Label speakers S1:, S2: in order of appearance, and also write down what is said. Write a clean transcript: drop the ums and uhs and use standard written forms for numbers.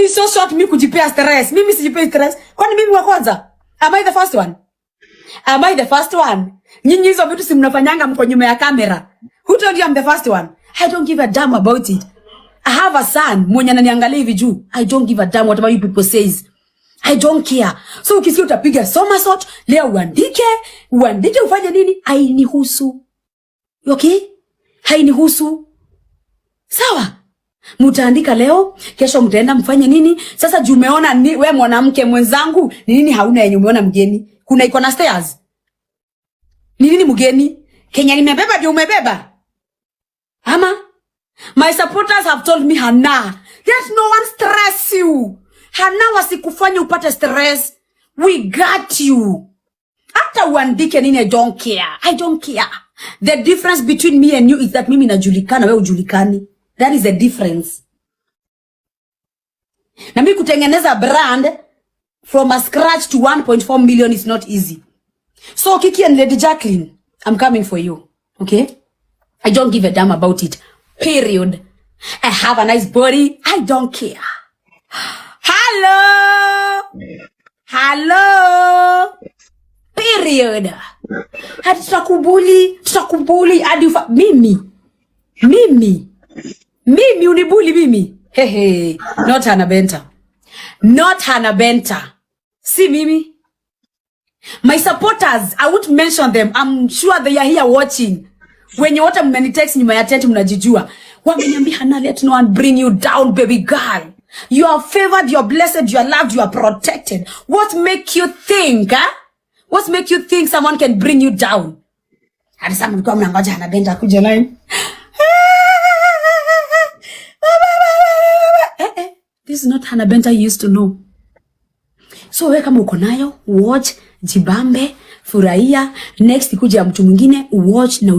S1: Yaani so short mimi kujipea stress. Mimi sijipea stress. Kwani mimi wa kwanza? Am I the first one? Am I the first one? Nyinyi hizo vitu si mnafanyanga mko nyuma ya kamera. Who told you I'm the first one? I don't give a damn about it. I have a son mwenye ananiangalia hivi juu. I don't give a damn whatever you people says. I don't care. So ukisikia utapiga somersault, leo uandike ufanye nini? Hainihusu. Okay? Hainihusu. Sawa? Mutaandika leo, kesho mtaenda mfanye nini? Sasa juu umeona wewe mwanamke mwenzangu, ni nini hauna yenye umeona mgeni? Kuna iko na stairs. Ni nini mgeni? Kenya nimebeba ndio umebeba. Ama my supporters have told me Hannah, let no one stress you. Hannah wasikufanya upate stress. We got you. Hata uandike nini, I don't care. I don't care. The difference between me and you is that mimi najulikana, wewe hujulikani. That is the difference. Na mimi kutengeneza brand from a scratch to 1.4 million is not easy. So Kiki and Lady Jacqueline, I'm coming for you. Okay? I don't give a damn about it. Period. I have a nice body. I don't care. Hello. Hello. Period. Hadi tutakubuli hadi mimi unibuli mimi. Hehe. Not Hannah Benta. Not Hannah Benta. See mimi. My supporters, I won't mention them. I'm sure they are here watching. When you want many text nyuma ya tent mnajijua. Wameniambia Hannah, let no one bring you down, baby girl. You are favored, you are blessed, you are loved, you are protected. What make you think, huh? What make you think someone can bring you down? Hadi sasa mlikuwa mnangoja Hannah Benta kuja line. This is not Hannah Benta you used to know. So wewe kama uko nayo, watch, jibambe, furahia, next ikuja mtu mwingine, watch na